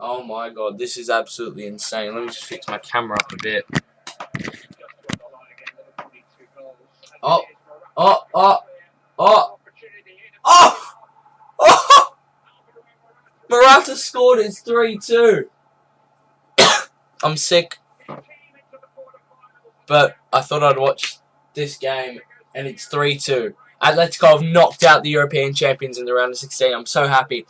Oh my god, this is absolutely insane. Let me just fix my camera up a bit. Oh, oh, oh, oh, oh, oh! Morata scored, it's 3-2. I'm sick, but I thought I'd watch this game, and it's 3-2. Atletico have knocked out the European champions in the round of 16. I'm so happy.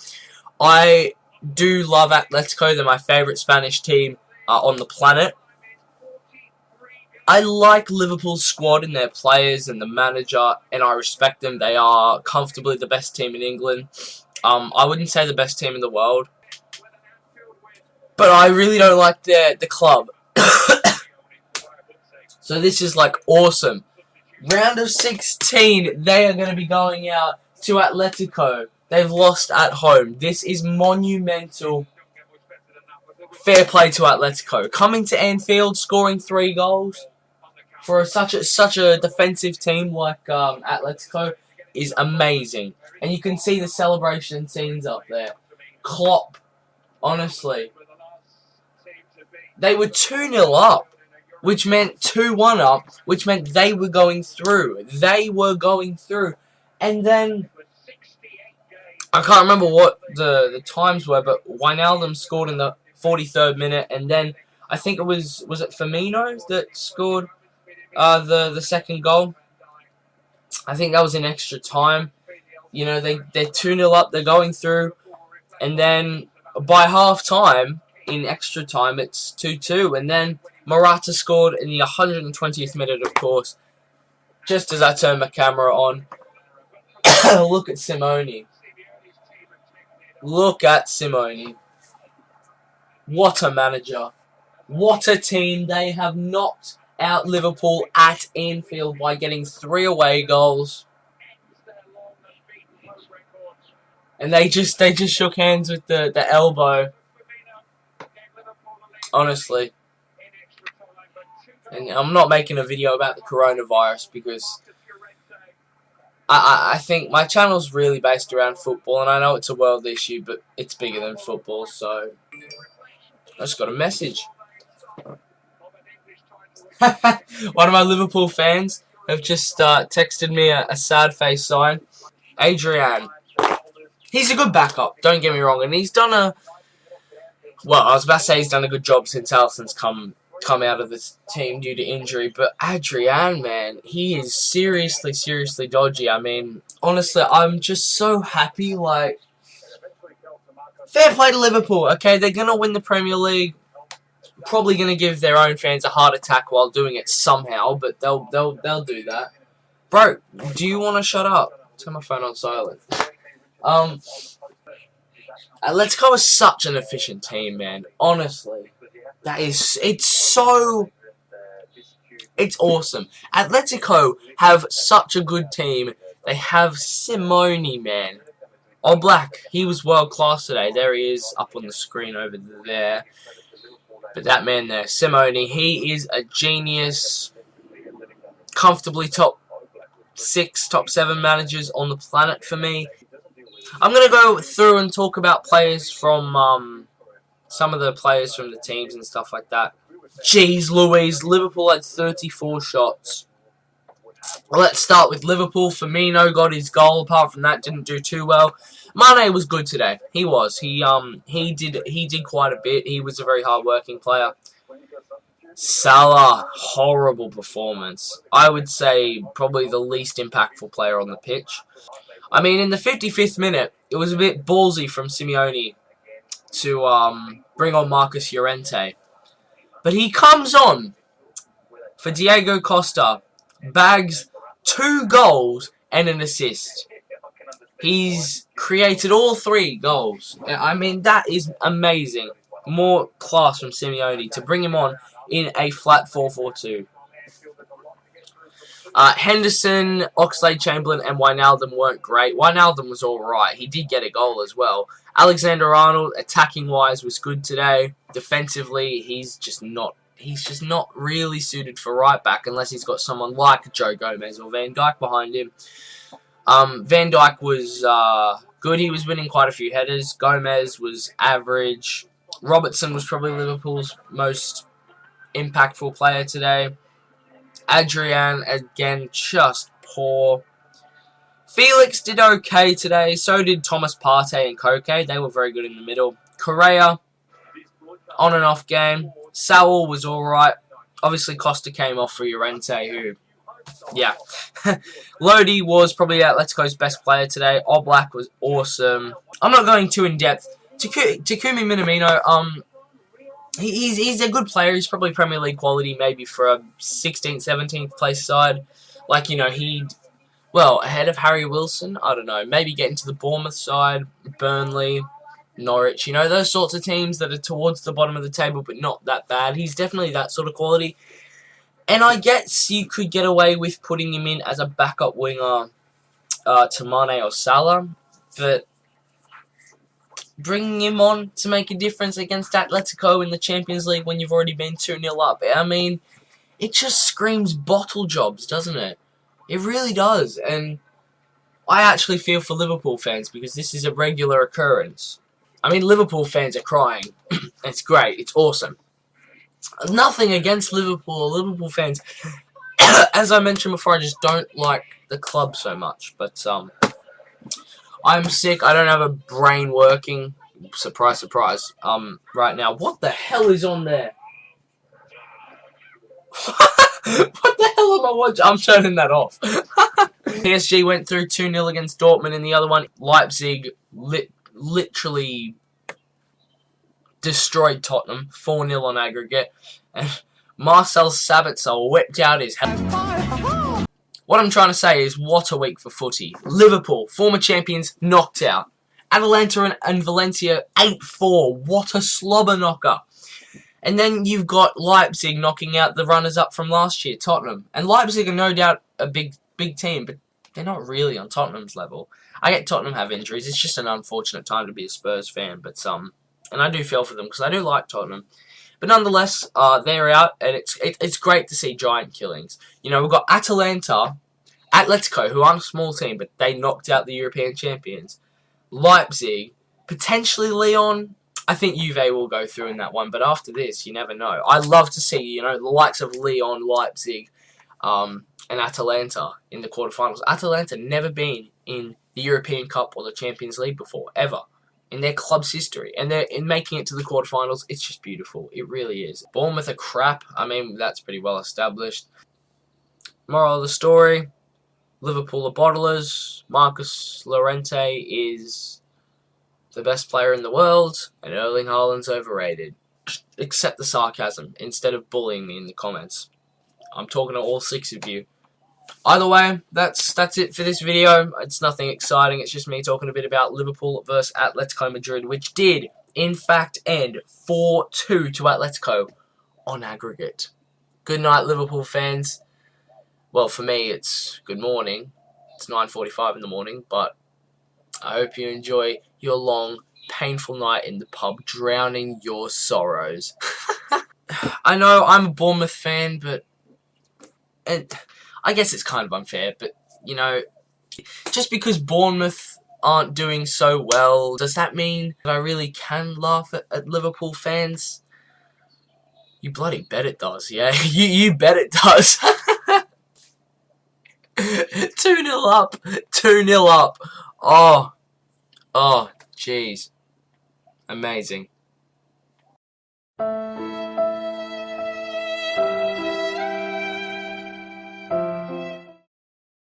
I do love Atletico. They're my favourite Spanish team on the planet. I like Liverpool's squad and their players and the manager, and I respect them. They are comfortably the best team in England. I wouldn't say the best team in the world, but I really don't like the club. So this is like awesome. Round of 16, they are going to be going out to Atletico. They've lost at home. This is monumental. Fair play to Atletico. Coming to Anfield, scoring 3 goals for such a defensive team like Atletico is amazing. And you can see the celebration scenes up there. Klopp, honestly. They were 2-0 up, which meant 2-1 up, which meant they were going through. They were going through. And then, I can't remember what the times were, but Wijnaldum scored in the 43rd minute, and then I think it was it Firmino that scored the second goal? I think that was in extra time. You know, they're 2-0 up, they're going through, and then by half time, in extra time, it's 2-2, and then Morata scored in the 120th minute, of course, just as I turned my camera on. Look at Simeone. Look at Simeone. What a manager. What a team. They have knocked out Liverpool at Anfield by getting 3 away goals. And they just shook hands with the elbow. Honestly. And I'm not making a video about the coronavirus because I think my channel's really based around football, and I know it's a world issue, but it's bigger than football, so I just got a message. One of my Liverpool fans have just texted me a sad face sign. Adrian. He's a good backup, don't get me wrong, and he's done a... Well, I was about to say he's done a good job since Alisson's come out of this team due to injury, but Adrian, man, he is seriously dodgy. I mean, honestly, I'm just so happy, like... Fair play to Liverpool, okay? They're going to win the Premier League. Probably going to give their own fans a heart attack while doing it somehow, but they'll do that. Bro, do you want to shut up? Turn my phone on silent. Atletico is such an efficient team, man. Honestly. It's awesome. Atletico have such a good team. They have Simeone, man. Oh, Black, he was world class today. There he is, up on the screen over there. But that man there, Simeone, he is a genius. Comfortably top 6, top 7 managers on the planet for me. I'm going to go through and talk about players from some of the players from the teams and stuff like that. Jeez Louise, Liverpool had 34 shots. Let's start with Liverpool. Firmino got his goal. Apart from that, didn't do too well. Mane was good today. He was. He did quite a bit. He was a very hard-working player. Salah, horrible performance. I would say probably the least impactful player on the pitch. I mean, in the 55th minute, it was a bit ballsy from Simeone to bring on Marcus Llorente. But he comes on for Diego Costa, bags 2 goals and an assist. He's created all 3 goals. I mean, that is amazing. More class from Simeone to bring him on in a flat 4-4-2. Henderson, Oxlade-Chamberlain, and Wijnaldum weren't great. Wijnaldum was alright. He did get a goal as well. Alexander-Arnold, attacking-wise, was good today. Defensively, he's just not really suited for right-back unless he's got someone like Joe Gomez or Van Dijk behind him. Van Dijk was good. He was winning quite a few headers. Gomez was average. Robertson was probably Liverpool's most impactful player today. Adrian, again, just poor. Felix did okay today. So did Thomas Partey and Koke. They were very good in the middle. Correa, on and off game. Sowell was alright. Obviously, Costa came off for Llorente, who, yeah. Lodi was probably Atletico's best player today. Oblak was awesome. I'm not going too in-depth. Takumi Minamino, he's a good player. He's probably Premier League quality, maybe for a 16th, 17th place side. Like, you know, well, ahead of Harry Wilson, I don't know. Maybe get into the Bournemouth side, Burnley, Norwich. You know, those sorts of teams that are towards the bottom of the table, but not that bad. He's definitely that sort of quality. And I guess you could get away with putting him in as a backup winger to Mane or Salah. But bringing him on to make a difference against Atletico in the Champions League when you've already been 2-0 up, I mean, it just screams bottle jobs, doesn't it? It really does. And I actually feel for Liverpool fans because this is a regular occurrence. I mean, Liverpool fans are crying. It's great. It's awesome. Nothing against Liverpool or Liverpool fans. As I mentioned before, I just don't like the club so much. But I'm sick. I don't have a brain working. Surprise, surprise. Right now. What the hell is on there? What the hell am I watching? I'm turning that off. PSG went through 2-0 against Dortmund in the other one. Leipzig literally destroyed Tottenham, 4-0 on aggregate. And Marcel Sabitzer whipped out his head. What I'm trying to say is, what a week for footy. Liverpool, former champions, knocked out. Atalanta and Valencia, 8-4. What a slobber knocker. And then you've got Leipzig knocking out the runners-up from last year, Tottenham. And Leipzig are no doubt a big team, but they're not really on Tottenham's level. I get Tottenham have injuries. It's just an unfortunate time to be a Spurs fan, but and I do feel for them because I do like Tottenham. But nonetheless, they're out, and it's great to see giant killings. You know, we've got Atletico, who aren't a small team, but they knocked out the European champions. Leipzig, potentially Lyon. I think Juve will go through in that one, but after this, you never know. I love to see, you know, the likes of Lyon, Leipzig, and Atalanta in the quarterfinals. Atalanta never been in the European Cup or the Champions League before, ever, in their club's history. And they're making it to the quarterfinals. It's just beautiful. It really is. Bournemouth are crap. I mean, that's pretty well established. Moral of the story, Liverpool are bottlers. Marcus Llorente is the best player in the world, and Erling Haaland's overrated. Accept the sarcasm instead of bullying me in the comments. I'm talking to all 6 of you. Either way, that's it for this video. It's nothing exciting. It's just me talking a bit about Liverpool versus Atletico Madrid, which did, in fact, end 4-2 to Atletico on aggregate. Good night, Liverpool fans. Well, for me, it's good morning. It's 9:45 in the morning, but I hope you enjoy your long, painful night in the pub, drowning your sorrows. I know I'm a Bournemouth fan, and I guess it's kind of unfair, but, you know, just because Bournemouth aren't doing so well, does that mean that I really can laugh at Liverpool fans? You bloody bet it does, yeah? you bet it does. 2-0 up. 2-0 up. Oh, jeez. Amazing.